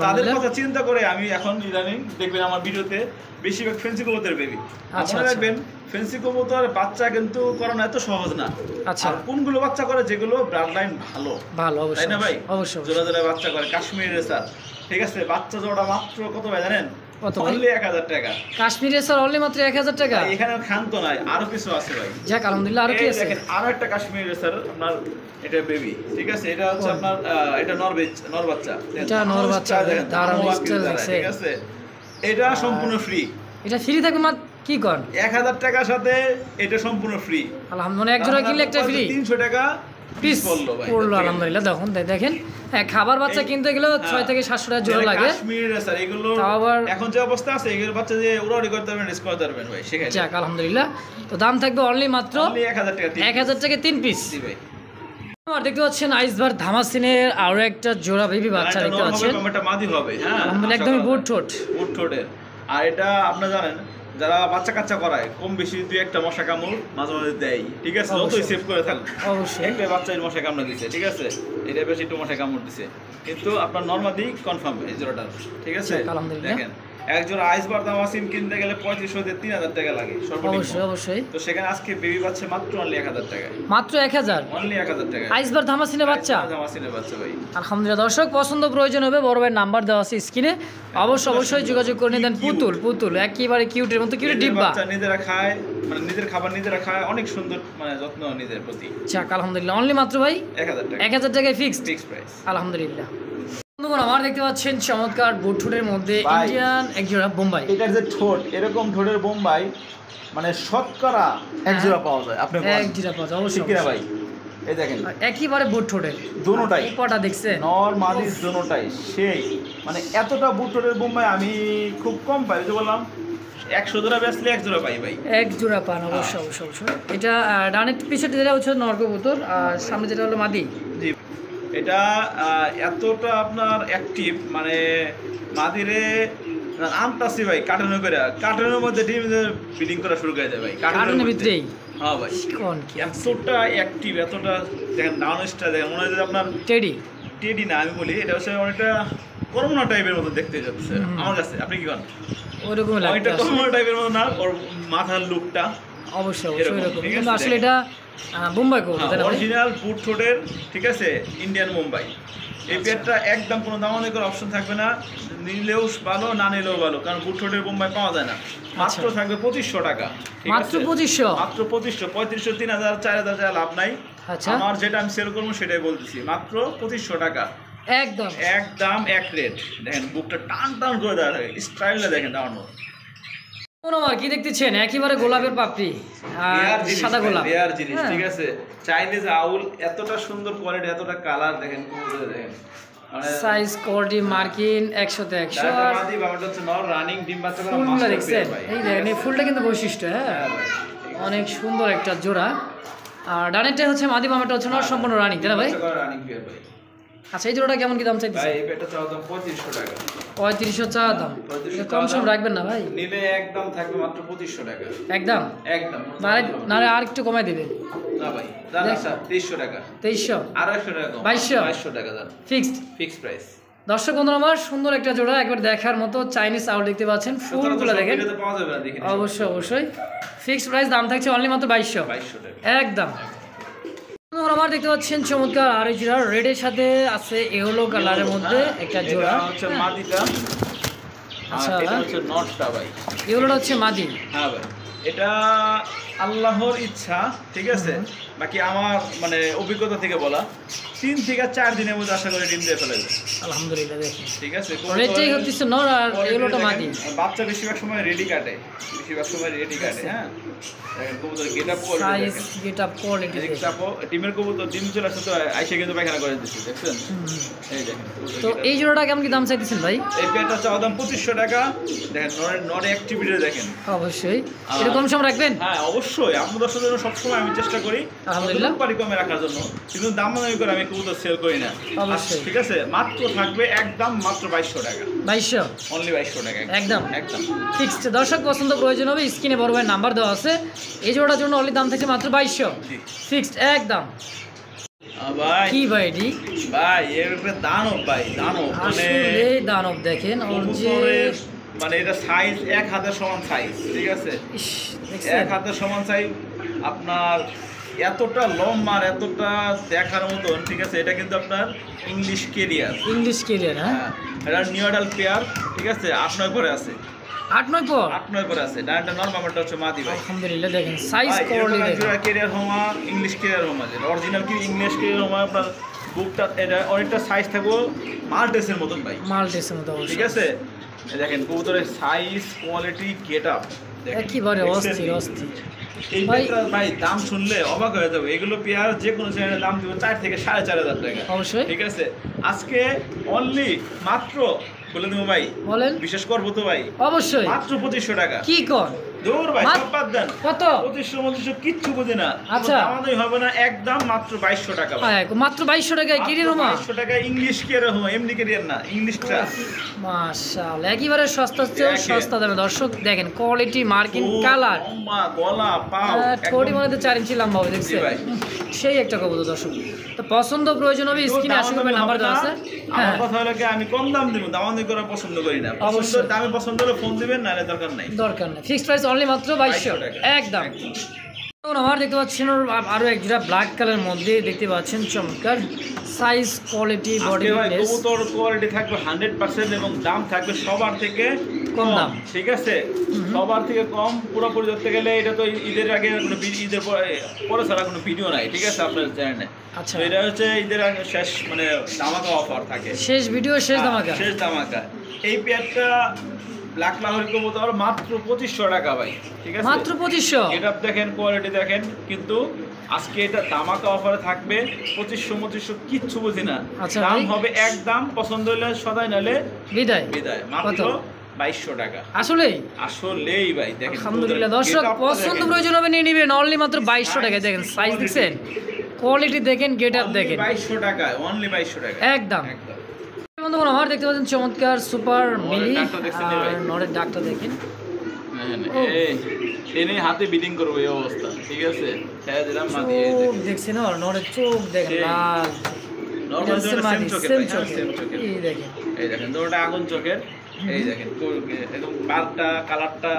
তাদের কথা চিন্তা করে আমি এখন ইদানিং দেখবেন আমার ভিডিওতে বেশিরভাগ ফেন্সি কবুতরের বেবি। আপনারা দেখবেন ফেন্সি কবুতর বাচ্চা কিন্তু করানো এত সহজ না।
আচ্ছা,
কোনগুলো বাচ্চা করে যেগুলো ব্লাড লাইন ভালো
ভালো, অবশ্যই,
তাই না ভাই?
অবশ্যই
জোড়া জোড়া বাচ্চা করে কাশ্মীরি রেসার। ঠিক আছে, বাচ্চা জোড়া মাত্র কত ভাই জানেন? অনলি 1000 টাকা।
কাশ্মীরি রেসার অনলি মাত্র 1000 টাকা।
এখানে খান্ত নাই, আরো কিছু আছে ভাই।
যাক আলহামদুলিল্লাহ, আরো কি আছে?
দেখেন আরো একটা কাশ্মীরি রেসার আপনার, এটা বেবি। ঠিক আছে, এটা হচ্ছে আপনার এটা নর বাচ্চা,
এটা নর বাচ্চা দেখেন, দারুণ স্টাইল আছে।
ঠিক আছে, এটা সম্পূর্ণ ফ্রি।
এটা ফ্রি থাকবে মাত্র কি কোন
1000 টাকার সাথে এটা সম্পূর্ণ ফ্রি।
আলহামদুলিল্লাহ, এক জোড়া কিনলে একটা ফ্রি,
300 টাকা
পিস পড়লো। আলহামদুলিল্লাহ, দেখেন খাবার বাচ্চা কিনতে গেলে 6 থেকে 700 টাকা জোড়া লাগে।
কাশ্মীরি রেসার এগুলো
আবার
এখন যে অবস্থা আছে, এগুলো বাচ্চা যে উড়াউড়ি করতে পারবেন, রেস করতে পারবেন ভাই, সেখানে।
যাক আলহামদুলিল্লাহ, তো দাম থাকবে অনলি মাত্র
1000 টাকা,
1000 টাকা 3 পিস।
ভাই
আমার দেখতে পাচ্ছেন আইসবার ধামাসিনের আরো একটা জোড়া বেবি বাচ্চা দেখতে পাচ্ছেন,
এটা মাদি হবে। হ্যাঁ,
আলহামদুলিল্লাহ, একদমই বুট
ঠোঁটের। আর এটা আপনারা জানেন, যারা বাচ্চা কাচ্চা করায় কম বেশি 2-1টা মশা কামড় মাঝে মাঝে দেয়। ঠিক আছে, যতই সেভ করে থাকুক, অবশ্যই একটা বাচ্চার মশা কামড় দিচ্ছে। ঠিক আছে, এটা বেশি একটু মশা কামড় দিচ্ছে, কিন্তু আপনার নরমালি কনফার্ম এই জোড়াটা। ঠিক আছে, দেখেন এক জোড়া আইসবার ধামাসিন কিনতে গেলে 3500 থেকে 3000 টাকা লাগে সর্বনিম্ন।
অবশ্যই।
তো সেখানে আজকে বেবি বাচ্চা মাত্র অনলি 1000 টাকা,
মাত্র 1000,
অনলি 1000 টাকা
আইসবার ধামাসিনের বাচ্চা।
ভাই
আলহামদুলিল্লাহ, দর্শক পছন্দ প্রয়োজন হবে বড় ভাইয়ের নাম্বার দেওয়া আছে স্ক্রিনে, অবশ্যই যোগাযোগ করে নিতেন। পুতুল একেবারে কিউটের মতো, কিউটের ডিব্বা,
নিজেরা খায়, মানে নিজের খাবার নিজেরা খায়, অনেক সুন্দর, মানে যত্ন নিজের প্রতি।
যাক আলহামদুলিল্লাহ, অনলি মাত্র ভাই 1000 টাকায় ফিক্সড
প্রাইস।
আলহামদুলিল্লাহ। বন্ধুগণ, আমার দেখতে পাচ্ছেন চমৎকার বুট ঠোঁটের মধ্যে ইন্ডিয়ান এক জোড়া বোম্বাই।
এটার যে ঠোঁট, এরকম ঠোঁটের বোম্বাই মানে শতকরা এক জোড়া পাওয়া যায়। আপনি
এক জোড়া পাওয়া যায়, অবশ্যই
কিনা ভাই? এই দেখেন
একেবারে বুট ঠোঁটের
দুটোটাই,
উপরটা দেখছেন,
নর মাদি দুটোটাই সেই, মানে এতটা বুট ঠোঁটের বোম্বাই আমি খুব কম পাই। যে বললাম 100 জোড়া বেচলে 1 জোড়া পাই ভাই,
1 জোড়া পান। অবশ্যই। এটা ডানের পিছনে যেটা হচ্ছে নর কবুতর, আর সামনে যেটা হলো মাদি।
জি, এটা এতটা আপনার অ্যাক্টিভ, মানে মাদিরে আনতাছি ভাই কার্টনের মধ্যে ডিম ব্রিডিং করা শুরু করে দেয় ভাই, কার্টনের ভিতরেই। হ্যাঁ ভাই, কোন কি এতটা অ্যাক্টিভ, এতটা দেখেন ডাউনস্টার দেখেন, মনে হয় যে আপনার টেডি না, আমি বলি এটা হচ্ছে অনেকটা করমনা টাইপের মতো দেখতে যাচ্ছে আমার কাছে। আপনি কি করেন? ওইরকম লাগে, এটা করমনা টাইপের মতো না, ওর মাথার লুকটা অবশ্যই এরকম, কিন্তু আসলে এটা বোম্বাই কবুতর, অরিজিনাল বুট ঠোঁটের। ঠিক আছে, ইন্ডিয়ান বোম্বাই। এই পেয়ারটা একদম কোনো দামাদামি করার অপশন থাকবে না, নিলেও ভালো, না নিলেও ভালো, কারণ বুট ঠোঁটের বোম্বাই পাওয়া যায় না। মাত্র থাকবে 2500 টাকা, মাত্র 2500, মাত্র 2500, 3500, 3000, 4000 টাকা লাভ নাই। আমার যেটা আমি সেল করবো সেটাই বলতেছি, মাত্র 2500 টাকা, একদম এক রেট। দেখেন বুকটা টান করে দেওয়া থাকে, স্টাইলটা দেখেন দাঁড়ানো।
আমার কি দেখতেছেন, একেবারে গোলাপের পাপড়ি, সাদা গোলাপ,
রেয়ার জিনিস। ঠিক আছে, চাইনিজ আউল, এতটা সুন্দর কোয়ালিটি, এতটা কালার দেখেন, দেখেন
সাইজ কোয়ালিটি মার্কিং 100 তে 100 আর
মাদি বাবাটা হচ্ছে নর রানিং ডিম বাচ্চা করা
ফুলটা
মাস্টার
দেখছেন
পেয়ার ভাই।
এই দেখেন এই ফুলটা কিন্তু বৈশিষ্ট্য হ্যাঁ অনেক সুন্দর একটা জোড়া আর ডানেরটা হচ্ছে মাদি বামাটা হচ্ছে নর সম্পূর্ণ রানিং তাই না ভাই
বাচ্চা করা রানিং পেয়ার ভাই।
আচ্ছা এই জোড়াটা কেমন কি দাম চাইতেছে
ভাই এই পেয়ারটা চাওয়া দাম 3500 টাকা।
3500 চা দাম
3500
কম সম রাখবেন না ভাই
নিলে একদম থাকবে মাত্র 2500 টাকা।
একদম
একদম
নারে আর একটু কমাই দিবেন
না ভাই দাদা আচ্ছা 2300 টাকা
2300
250 টাকা কম
2200
টাকা দাদা
ফিক্সড
ফিক্স প্রাইস।
দর্শক বন্ধুরা আমার সুন্দর একটা জোড়া একবার দেখার মতো চাইনিজ আউট দেখতে পাচ্ছেন ফুলগুলো দেখেন
এটা পাওয়া যাবে না দেখেন
অবশ্যই অবশ্যই ফিক্সড প্রাইস দাম থাকছে অনলি মাত্র 2200
2200 টাকা
একদম বন্ধুরা আমার দেখতে পাচ্ছেন চমৎকার আর এই জোড়া রেডের সাথে আছে ইয়েলো কালারের মধ্যে একটা জোড়া
এটা হচ্ছে মাদিটা
আচ্ছা
আর এটা হচ্ছে নটটা ভাই।
ইয়েলোটা হচ্ছে মাদি
হ্যাঁ ভাই এটা আল্লাহর ইচ্ছা ঠিক আছে বাকি আমার মানে অভিজ্ঞতা থেকে বলা 3 থেকে 4 দিনের মধ্যে আশা করি ডিম দিয়ে ফেলবে
আলহামদুলিল্লাহ দেখুন
ঠিক আছে।
রেডটাই হচ্ছে নর আর ইয়েলোটা মাদি
বাচ্চা বেশিরভাগ সময় রেডি কাটে বেশিরভাগ সময় রেডি কাটে হ্যাঁ দেখেন কবুতর গেটআপ করে
সাইজ গেটআপ কোয়ালিটি
চাপো ডিমের কবুতর ডিম চলে আসছে তো আইসা কিন্তু পায়খানা করে দিচ্ছে দেখছেন এই দেখেন
তো এই জোড়াটা কেমন কি দাম চাইতেছেন ভাই
এই পেয়ারটা চাওয়া দাম 2500 টাকা। দেখেন নর অ্যাক্টিভিটি দেখেন
অবশ্যই এরকম সময় রাখবেন
হ্যাঁ অবশ্যই আপনাদের দর্শকের জন্য সবসময় আমি চেষ্টা করি
আলহামদুলিল্লাহ
পারি কমে রাখার জন্য কিন্তু দাম মনে করে আমি কবুতর সেল করি না
অবশ্যই।
ঠিক আছে মাত্র থাকবে একদম মাত্র 2200 টাকা
2200
অনলি 2200 টাকা
একদম
একদম
ফিক্সড দর্শক পছন্দ প্রয়োজন হবে স্ক্রিনে বড় ভাই নাম্বার দেওয়া আছে এই জোড়ার জন্য অনলি দাম থাকছে মাত্র 2200
জি
ফিক্সড একদম
ভাই
কি ভাই এটি
ভাই এর উপরে দানব ভাই দানব মানে
আসলে দানব দেখেন ওর যে
কবুতরের মানে এটা সাইজ এক হাতের সমান সাইজ ঠিক আছে
ইস,
এক
দেখছেন
হাতের সমান সাইজ আপনার এতটা লম্বা আর এতটা দেখার মতন ঠিক আছে এটা কিন্তু আপনার ইংলিশ কেরিয়ার
ইংলিশ ক্যারিয়ার হ্যাঁ
এটা নিউ অ্যাডাল্ট পেয়ার ঠিক আছে 8-9 পরে আছে
8-9 পর
8-9 পরে আছে ডানটা নরমাল আমারটা হচ্ছে মাদি ভাই
আলহামদুলিল্লাহ দেখেন সাইজ
ভাই, এরকম
কোয়ালিটি
এক জোড়া কেরিয়ার হোমা ইংলিশ কেরিয়ার হোমা যেটা অরিজিনাল কি ইংলিশ কেরিয়ার হোমা আপনার বুকটা এটা অনেকটা সাইজ থাকবো মাল্টেসের মতন ভাই
মাল্টেসের মতো
ঠিক
অবশ্যই
আছে এই দেখেন কবুতরের সাইজ কোয়ালিটি গেটআপ
একেবারে অস্থির অস্থির
এই
ভাই-
পেয়ারটার ভাই দাম শুনলে অবাক হয়ে যাবে এগুলো পেয়ার যে কোনো চ্যানেলে দাম দিব 4 থেকে 4500 টাকা
অবশ্যই
ঠিক আছে আজকে অনলি মাত্র বলে দেবো ভাই
বলেন
বিশেষ করবো তো ভাই
অবশ্যই
মাত্র 2500 টাকা
কি কর
দূর ভাই
মাত-
সব বাদ দেন
কত
2500 কিচ্ছু বুঝি না
আচ্ছা।
আমাদের হবে না একদম মাত্র 2200 টাকা ভাই
হ্যাঁ মাত্র 2200 টাকায় কিনে রুমা
2200 টাকা ইংলিশ কেয়ার হোম এমনি কেয়ার না ইংলিশটা
মাশাআল্লাহ একেবারে সস্তা চেয়েও
দেখেন।
সস্তা দামে দর্শক দেখেন কোয়ালিটি মার্কিং
খুব
কালার
লম্বা, গলা পাও
ঠোঁটি
একদম-
মনে তো 4 ইঞ্চি লম্বা হবে দেখছেন
ভাই।
সেই একটা কবুতর দর্শক তো পছন্দ প্রয়োজন হবে স্ক্রিনে আসলে হবে নাম্বার দেওয়া আছে
আমার
হ্যাঁ
কথা হলো কি আমি কম দাম দিব দামাদামি করা পছন্দ করি না
অবশ্যই।
পছন্দ দামে পছন্দ হলে ফোন দিবেন না হলে দরকার নাই
দরকার নেই ফিক্সড প্রাইস অনলি মাত্র 2200
টাকা।
একদম এখন আমার দেখতে পাচ্ছেন ওর আরো এক জোড়া ব্ল্যাক কালার মধ্যে দেখতে পাচ্ছেন চমৎকার সাইজ কোয়ালিটি বডি
আজকে ভাই
ফিটনেস
কবুতর কোয়ালিটি থাকবে 100% এবং দাম থাকবে সবার থেকে
কম দাম।
ঠিক আছে সবার থেকে কম পুরোপুরি ধরতে গেলে এটা তো ঈদের আগে কোনো ঈদের পরে ছাড়া কোনো ভিডিও নাই ঠিক আছে আপনার চ্যানেলে
আচ্ছা।
তো এটা হচ্ছে ঈদের আগে শেষ মানে ধামাকা অফার থাকে
শেষ ভিডিও শেষ ধামাকা
শেষ ধামাকা এই পেয়ারটা ব্ল্যাক লাহোরি কবুতর মাত্র 2500 টাকা ভাই ঠিক আছে
মাত্র 2500
এটা দেখেন কোয়ালিটি দেখেন কিন্তু আজকে এটা ধামাকা অফারে থাকবে 2500 কিচ্ছু বুঝি না
আচ্ছা
দাম
ভাই।
হবে একদম পছন্দ হলে সদাই নালে
বিদায়
বিদায়
কত
মাত্র 2200 টাকা
আসলেই
আসলেই ভাই দেখেন
আলহামদুলিল্লাহ
কবুতরের
দর্শক
get up টা
পছন্দ
দেখেন।
প্রয়োজন হবে নিয়ে নেবেন অনলি মাত্র 2200 টাকায় দেখেন সাইজ দেখছেন কোয়ালিটি দেখেন গেট আপ
Only
দেখেন
2200 টাকায় অনলি 2200 টাকা
একদম
একদম
বন্ধুগণ আমার দেখতে পাচ্ছেন চমৎকার সুপার মিলি
ডাকটা দেখছেন রে ভাই?
আর নরের ডাকটা দেখেন ও।
এই এনে হাতে বিডিং করবো এই অবস্থা ঠিক আছে হ্যাঁ দিলাম মাদি এই
চোখ
দেখেন।
দেখছেন আর নরের চোখ দেখেন
সেই।
লাল
Normal
এটা হচ্ছে
জোড়াটা
মাদি,
same চোখের
same
ভাই, হ্যাঁ,
চোখের।
same চোখের।
এই দেখেন
এই দেখেন দুটোটা আগুন চোখের এই দেখেন একদম বারটা কালারটা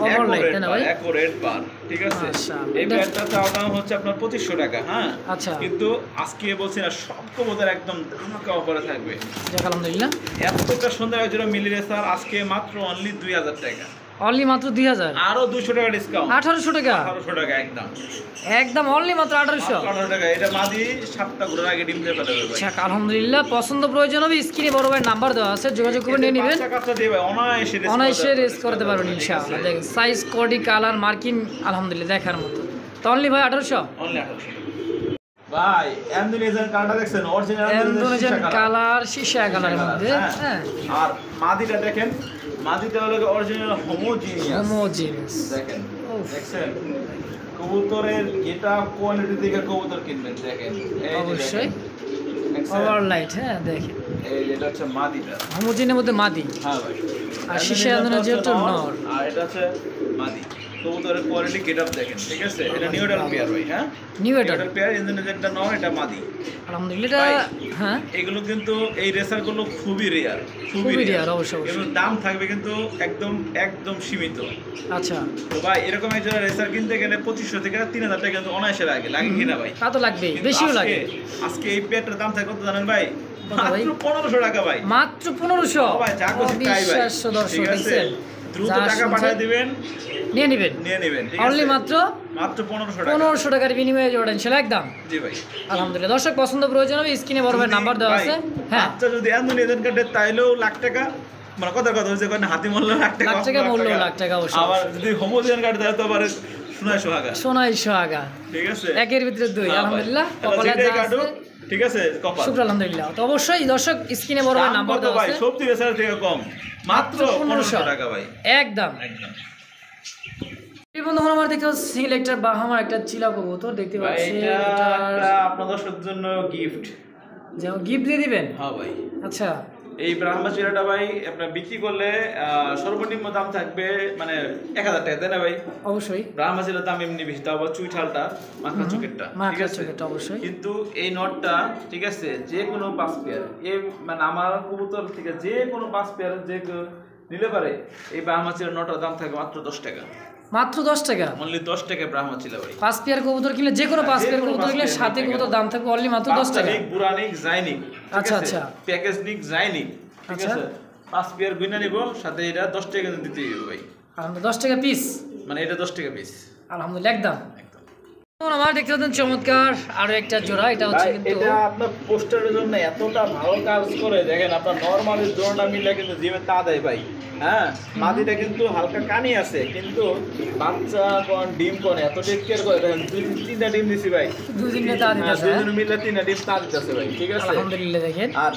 Overlight, তাই না ভাই?
অ্যাকোরেট বার ঠিক আছে
মাশাআল্লাহ।
এই ব্যাগটা চাওয়া দাম হচ্ছে আপনার 2500 টাকা হ্যাঁ
আচ্ছা।
কিন্তু আজকে বলছি না সব কবুতর একদম ধামাকা অফারে থাকবে
যাক আলহামদুলিল্লাহ
এতটা সুন্দর একজোড়া মিলি রেসার আজকে মাত্র অনলি 2000 টাকা
অনলি মাত্র 2000
আরো 200 টাকা ডিসকাউন্ট
1800 টাকা
1800 টাকা একদম
একদম অনলি মাত্র 1800
1800 টাকা এটা মাদি 7টা ঘোড়ার আগে ডিম দিয়ে ফেলাবে ভাই
যাক আলহামদুলিল্লাহ পছন্দ প্রয়োজন হবে স্ক্রিনে বড় ভাই নাম্বার দেওয়া আছে যোগাযোগ করে নিয়ে নেবেন
বাচ্চা কাচ্চা দিয়ে ভাই অনায়াসে race
অনায়াসে
করতে
রেস করতে পারবেন
ঠিক
ইনশাআল্লাহ
আছে?
দেখেন সাইজ কোয়ালিটি কালার মার্কিং আলহামদুলিল্লাহ দেখার মতো তো অনলি ভাই 1800
অনলি 1800 ভাই ইন্দোনেশিয়ান কালারটা দেখছেন, অরিজিনাল
ইন্দোনেশিয়ান কালার সীসা কালারের মধ্যে, হ্যাঁ।
আর মাদিটা দেখেন, মাদিটা হলো অরিজিনাল হোমোজিনিয়াস দেখেন, দেখছেন কবুতরের এটা কোয়ালিটি দেখে কবুতর কিনবেন দেখেন, এই
অবশ্যই ওভারলাইট, হ্যাঁ দেখেন
এই যেটা হচ্ছে মাদিটা,
হোমোজিনের মধ্যে মাদি,
হ্যাঁ ভাই।
আর সীসা ইন্দোনেশিয়ান তো নর,
আর এটা হচ্ছে মাদি। কবুতরের কোয়ালিটি গেটআপ দেখেন, ঠিক আছে? এটা নিউডাল পেয়ার ভাই, হ্যাঁ নিউডাল পেয়ার, ইন্দোনেশিয়ানটা নর, এটা মাদি।
আলহামদুলিল্লাহ। হ্যাঁ
এগুলো কিন্তু এই রেসারগুলো খুবই রেয়ার, খুবই রেয়ার
অবশ্যই।
এগুলোর দাম থাকবে কিন্তু একদম একদম সীমিত।
আচ্ছা
তো ভাই এরকম একজন রেসার কিনতে গেলে 2500 থেকে 3000 টাকা কিন্তু অনায়াসে লাগে কিনা ভাই?
তা তো লাগবে, বেশিও লাগে।
আজকে এই পেয়ারটার দাম থাকে কত জানেন ভাই? মাত্র 1500 টাকা ভাই,
মাত্র 1500
ভাই। যা খুশি তাই ভাই, ঠিক আছে? দ্রুত টাকা পাঠিয়ে দিবেন, নিয়ে নেবেন, ঠিক আছে?
অনলি মাত্র 1500 টাকার বিনিময়ে জোড়া ইনশাআল্লাহ একদম।
জি ভাই,
আলহামদুলিল্লাহ। দর্শক পছন্দ প্রয়োজন হবে স্ক্রিনে বড় ভাই নাম্বার দেওয়া আছে, হ্যাঁ।
আচ্ছা যদি ইন্দোনেশিয়ান কাটে তাইলেও লাখ টাকা, মানে কথা হচ্ছে কোন হাতি মূল্য লাখ টাকা
মূল্য লাখ টাকা অবশ্যই।
আবার যদি হোমোজিনিয়ান কাটে তাহলে তো পারে সোনাই সোহাগা, ঠিক আছে?
একের ভিতরে দুই, আলহামদুলিল্লাহ। কপালে যা আছে,
ঠিক আছে, কপাল,
শুকর আলহামদুলিল্লাহ। তো অবশ্যই দর্শক স্ক্রিনে বড় ভাই নাম্বার দেওয়া আছে,
সবজি রেসার থেকে কম, মাত্র 1500 টাকা ভাই,
একদম। বন্ধুরা আমার দেখতে পাচ্ছি সিঙ্গেল একটা বাহামার একটা চিলা কবুতর দেখতে পাচ্ছি,
এটা আপনাদের জন্য গিফট,
যেমন গিফট দিয়ে দিবেন।
হ্যাঁ ভাই।
আচ্ছা
এই ব্রাহ্মা চিলাটা ভাই আপনার বিক্রি করলে সর্বনিম্ন দাম থাকবে মানে 1000 টাকা, তাই না ভাই?
অবশ্যই।
ব্রাহ্মা চিলার দাম এমনি বেশি, তাও আবার চুইঠালটা, মাখা চোখেরটা,
মাখা চোখেরটা অবশ্যই।
কিন্তু এই নটটা, ঠিক আছে, যে কোনো 5 পেয়ার, এই মানে আমার কবুতর থেকে যে কোনো 5 পেয়ার যে নিলে পারে, এই ব্রাহ্মা চিলার নটার দাম থাকবে মাত্র 10 টাকা,
মাত্র 10 টাকা,
অনলি 10 টাকা ব্রাহ্মা চিলা ভাই।
5 পেয়ার কবুতর কিনলে, যে কোনো 5 পেয়ার কবুতর কিনলে সাথে কবুতর দাম থাকবে অনলি মাত্র 10 টাকা।
বুরানিক জাইনিক,
আচ্ছা আচ্ছা,
প্যাকেজ নিক জাইনিক, ঠিক আছে? 5 পেয়ার গুনা নিব, সাথে এটা 10 টাকা দিতে হবে ভাই।
আলহামদুলিল্লাহ 10 টাকা পিস,
মানে এটা 10 টাকা পিস,
আলহামদুলিল্লাহ একদম। আমার দেখতে পাচ্ছেন চমৎকার আরো একটা জোড়া, এটা হচ্ছে কিন্তু
এটা আপনার পোস্টারের জন্য এতটা ভালো কাজ করে দেখেন, আপনার নরমালি জোড়াটা মিলে কিন্তু জিমে তা দেয় ভাই, হ্যাঁ। মাদিটা কিন্তু হালকা কানি আছে, কিন্তু বাচ্চা কোন ডিম কোন এত টেক কেয়ার করে দেখেন, 2-3টা ডিম দিছি ভাই,
2-3টা তা দিতেছে,
দুজন মিলে 3টা ডিম তা দিতেছে ভাই, ঠিক আছে?
আলহামদুলিল্লাহ দেখেন।
আর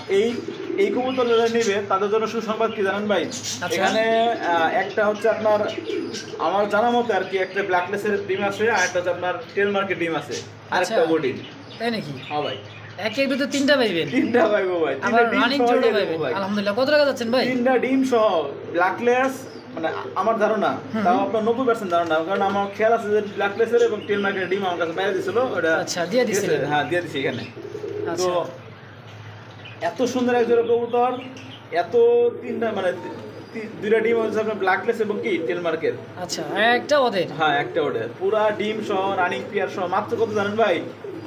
এই কবুতর যারা নেবে তাদের জন্য সুসংবাদ কি জানেন ভাই? এখানে একটা হচ্ছে আপনার, আমার জানা মতে আর কি, একটা ব্ল্যাকলেসের ডিম আছে, আর একটা হচ্ছে আপনার টেল মার্কেট ডিম আছে, আর একটা গোডিন,
তাই নাকি?
হ্যাঁ ভাই,
একের ভিতরে 3টা পাইবেন,
3টা পাইবো ভাই,
আবার রানিং জোড়া পাইবেন, আলহামদুলিল্লাহ। কত টাকা যাচ্ছেন ভাই?
3টা ডিম সহ ব্ল্যাকলেস, মানে আমার ধারণা, তাও আপনার 90% ধারণা, কারণ আমার খেয়াল আছে যে ব্ল্যাকলেসের এবং টেল মার্কেটের ডিম আমার কাছে বাইরে দিছিল, ওটা
আচ্ছা দিয়ে দিছিল,
হ্যাঁ দিয়ে দিছি এখানে।
আচ্ছা,
তো এত সুন্দর এক জোড়া কবুতর, এত 3টা মানে 2টা ডিম হচ্ছে আপনার ব্ল্যাকলেস এবং কি টেল মার্কেট,
আচ্ছা একটা ওদের,
হ্যাঁ একটা ওদের, পুরা ডিম সহ রানিং পেয়ার সহ মাত্র কত জানেন ভাই?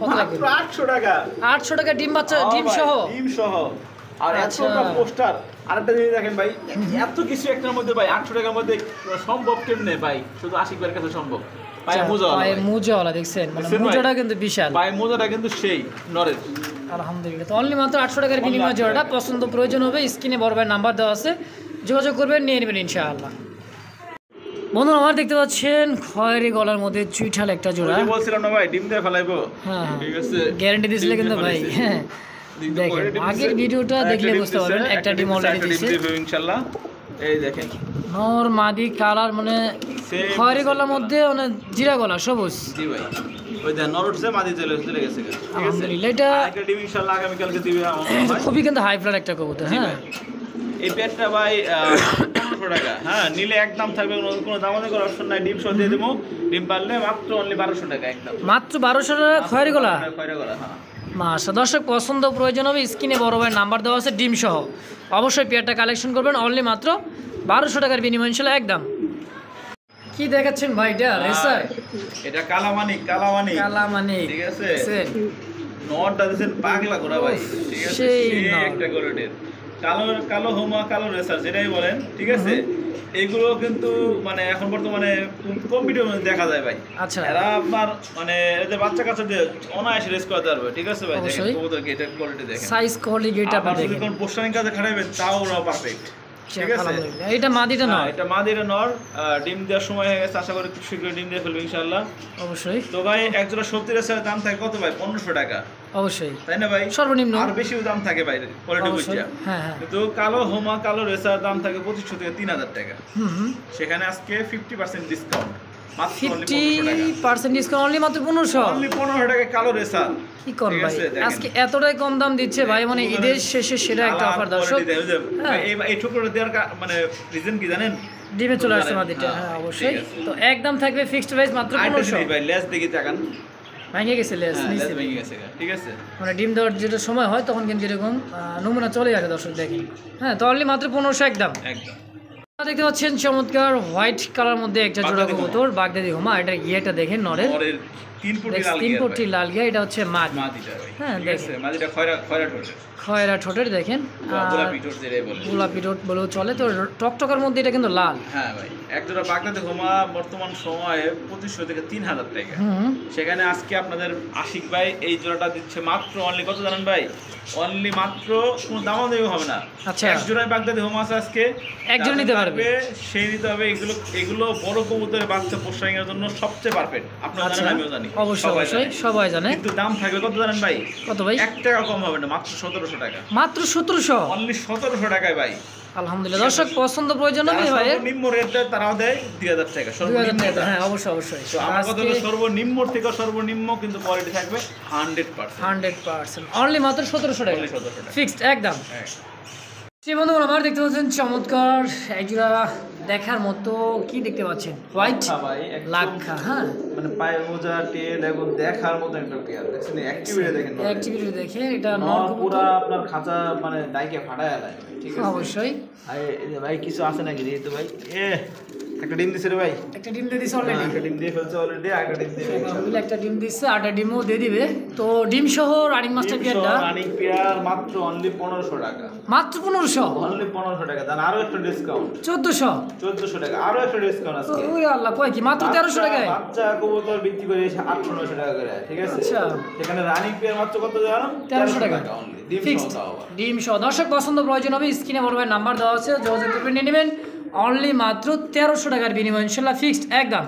কত লাগবে?
মাত্র 800 টাকা,
800 টাকা ডিম বাচ্চা, ডিম সহ,
ডিম সহ। আর এতটা পোস্টার, আরেকটা জিনিস দেখেন ভাই, এত কিছু একটার মধ্যে ভাই 800 টাকার মধ্যে সম্ভব কেমনে ভাই? শুধু আশিকের কাছে সম্ভব। পায়ে
মোজাওয়ালা দেখছেন, মানে মোজাটা কিন্তু বিশাল,
পায়ে মোজাটা কিন্তু সেই নরের,
আলহামদুলিল্লাহ। তো অনলি মাত্র 800 টাকার বিনিময়ে জোড়াটা পছন্দ প্রয়োজন হবে, স্ক্রিনে বড় ভাই নাম্বার দেওয়া আছে, যোগাযোগ করবেন, নিয়ে নেবেন ইনশাআল্লাহ। বন্ধুরা আমার দেখতে পাচ্ছেন খয়েরি গলার মধ্যে চুইঠাল একটা জোড়া,
বলছিলাম না ভাই ডিম দিয়ে ফেলাইবো,
হ্যাঁ
ঠিক আছে,
গ্যারান্টি দিয়েছিল কিন্তু ভাই, হ্যাঁ দেখেন আগের ভিডিওটা দেখলে বুঝতে পারবেন, একটা ডিম অলরেডি দিয়েছে
ইনশাআল্লাহ। এই দেখেন
নর মাদি কালার, মানে খয়েরি গলার মধ্যে মানে জিরা গলা সবুজ,
জি ভাই। ওই দেন নর উঠছে, মাদি চলে গেছে, ঠিক আছে?
আলহামদুলিল্লাহ। এটা
একটা ডিম ইনশাআল্লাহ আগামী কালকে দিবে আমার ভাই,
খুবই কিন্তু হাই ফ্লার একটা কবুতর, হ্যাঁ।
এই পেটটা ভাই 1500 টাকা, হ্যাঁ নিলে একদম থাকবে, কোনো দামাদামি করার অপশন নাই, ডিম সহ দিয়ে দেবো, ডিম পারলে মাত্র অনলি 1200 টাকা, একদম
মাত্র 1200 টাকা খয়েরি গলা,
হ্যাঁ।
মাশা, দর্শক পছন্দ প্রয়োজন হবে, স্ক্রিনে বড় ভাই নাম্বার দেওয়া আছে ডিম সহ, অবশ্যই পেয়ারটা কালেকশন করবেন, অনলি মাত্র 1200 টাকার বিনিময় ইনশাআল্লাহ একদম। কি দেখাচ্ছেন ভাই? এটা রেসার,
এটা কালামানি, ঠিক আছে? নটটা দিয়েছেন পাগলা করা ভাই, ঠিক আছে? সেই একটা গোল্ডের কালো হোমা, কালো রেসার যেটাই বলেন, ঠিক আছে? এইগুলো কিন্তু মানে এখন বর্তমানে কম্পিউটার মধ্যে দেখা যায় ভাই।
আচ্ছা,
এরা আপনার মানে এদের বাচ্চা কাচ্চাদের অনায়াসে রেস করতে পারবে, ঠিক আছে ভাই? দেখেন কবুতর গেটের কোয়ালিটি দেখেন,
সাইজ কোয়ালিটি গেটআপ দেখেন,
কোন পোস্টারিং কাজে খাটাবেন তাও ওরা পারফেক্ট, ঠিক আছে
আলহামদুলিল্লাহ। এটা মাদিটা না,
এটা মাদিরা নর, ডিম দেওয়ার সময় হয়ে গেছে, আশা করি খুব শীঘ্রই ডিম দিয়ে ফেলবে ইনশাআল্লাহ।
অবশ্যই
তো ভাই এক জোড়া সবজির আচারের দাম থাকে কত ভাই? 1500 টাকা,
অবশ্যই
তাই না ভাই?
সর্বনিম্ন
আর বেশিও দাম থাকে ভাই কোয়ালিটি
অবশ্যই।
বুঝিয়া।
হ্যাঁ হ্যাঁ
কিন্তু কালো হোমা কালো রেসার দাম থাকে 2500 থেকে 3000 টাকা।
হুম
সেখানে আজকে 50% ডিসকাউন্ট, মাত্র only 1500 টাকা।
50% ডিসকাউন্ট অনলি মাত্র 1500।
অনলি 1500 টাকা কালো রেসার।
কি কর
ঠিক
ভাই,
আছে, দেখেন।
আজকে এতটাই কম দাম দিচ্ছে ভাই, মানে ঈদের শেষে সেটা একটা অফার দর্শক। হ্যাঁ।
এই টুকরোটা দেওয়ার মানে রিজন কি জানেন?
ডিমে চলে আসছে
জানেন,
মাদিটা,
হ্যাঁ,
হ্যাঁ অবশ্যই।
ঠিক আছে।
তো একদম থাকবে ফিক্সড প্রাইস মাত্র
আরেকটা
1500।
জিনিস ভাই, লেস দেখি তাকান।
ভেঙে গেছে লেস
হ্যাঁ,
নিচে,
লেস ভেঙে গেছে, ঠিক আছে।
মানে ডিম দেওয়ার যেটা সময় হয় তখন কিন্তু এরকম নমুনা চলে আসে দর্শক দেখেন। হ্যাঁ, তো অনলি মাত্র 1500 একদম।
একদম
দেখতে পাচ্ছেন চমৎকার হোয়াইট কালার মধ্যে একটা জোড়া
বাগদাদি
কবুতর, বাগদাদি হোমা। এটা ইয়েটা দেখেন নরের
পরের 3 ফুটি লাল
3
গিয়ার
ফুটি লাল গিয়া, এটা হচ্ছে মাদি,
মাদিটা ভাই।
হ্যাঁ,
ঠিক
দেখেন।
আছে, মাদিটা খয়রা খয়রা ঠোঁটের,
খয়েরা ঠোঁটের দেখেন,
গোলাপি ঠোঁট যেটাই বলে।
গোলাপি ঠোঁট বলেও চলে। তো টকটকার মধ্যে এটা কিন্তু লাল।
হ্যাঁ ভাই, এক জোড়া বাগদাদি হোমা বর্তমান সময়ে 2500 থেকে 3000 টাকা।
হুম
সেখানে আজকে আপনাদের আশিক ভাই এই জোড়াটা দিচ্ছে মাত্র অনলি কত জানেন ভাই? অনলি মাত্র, কোনো দামও দেওয়া হবে না।
আচ্ছা।
এক জোড়ায় বাগদাদি হোমা আছে আজকে,
একজন নিতে পারবে।
সেই নিতে হবে। এগুলো বড় কবুতরের বাচ্চা পোষানোর জন্য সবচেয়ে পারফেক্ট। আপনারা
আচ্ছা,
জানেন, আমিও জানি,
অবশ্যই
সবাই
অবশ্যই
জানে।
সবাই জানে।
কিন্তু দাম থাকবে কত জানেন ভাই?
কত ভাই?
1 টাকা কম হবে না, মাত্র 1700 টাকা।
মাত্র 1700।
অনলি 1700 টাকায় ভাই।
আলহামদুলিল্লাহ দর্শক, পছন্দ প্রয়োজন হবে
যারা
ভাই।
সর্বনিম্ন রেট দেয় তারাও দেয় 2000 টাকা
2000
সর্বনিম্ন।
টাকা, হ্যাঁ অবশ্যই অবশ্যই।
তো আমার কথা হলো
আজকে
সর্বনিম্ন থেকে সর্বনিম্ন কিন্তু কোয়ালিটি থাকবে 100%।
100% অনলি মাত্র 1700 টাকা,
Only 1700 টাকা।
ফিক্সড একদম।
হ্যাঁ।
সেই বন্ধুরা, আমার দেখতে পাচ্ছেন চমৎকার একজোড়া দেখার মতো, কি দেখতে পাচ্ছেন? হোয়াইট
হ্যাঁ ভাই, একদম
লাক্ষা, হ্যাঁ
মানে পায়ের মোজা টেল এবং দেখার মতো একটা পেয়ার দেখছেন, অ্যাক্টিভিটি দেখেন নরের।
অ্যাক্টিভিটি দেখে এটা
নর
নর
পুরা
কবুতর
আপনার খাঁচা মানে ডাইকে ফাটায় দেয়, ঠিক আছে।
অবশ্যই।
এই যে ভাই কিছু আছে নাকি এই তো ভাই, একটা ডিম দিছে রে ভাই,
একটা ডিম দিয়ে দিছে অলরেডি,
একটা ডিম দিয়ে ফেলছে অলরেডি, একটা ডিম দিয়ে
আলহামদুলিল্লাহ একটা ডিম দিচ্ছে, আটা ডিমও দিয়ে দিবে। তো ডিম সহ রানিং মাস্টার পেয়ারটা
রানিং পেয়ার মাত্র অনলি 1500 টাকা।
মাত্র 1500,
অনলি 1500 টাকা দেন, আরো একটা ডিসকাউন্ট
1400।
1400 টাকা, আরো একটা ডিসকাউন্ট আছে।
ওই আল্লাহ, কয় কি মাত্র 1300 টাকায়?
বাচ্চা কবুতর বিক্রি করে 800-900 টাকা করে, ঠিক আছে।
আচ্ছা,
সেখানে রানিং পেয়ার মাত্র কত জানো?
1300 টাকা
অনলি, ডিম
ফিক্সড।
সহ আবার।
ডিম সহ। দর্শক পছন্দ প্রয়োজন হবে, স্ক্রিনে বড় ভাই নাম্বার দেওয়া আছে, যোগাযোগ করে নিয়ে নেবেন। অনলি মাত্র 1300 টাকার বিনিময় ইনশাল্লাহ ফিক্সড একদম।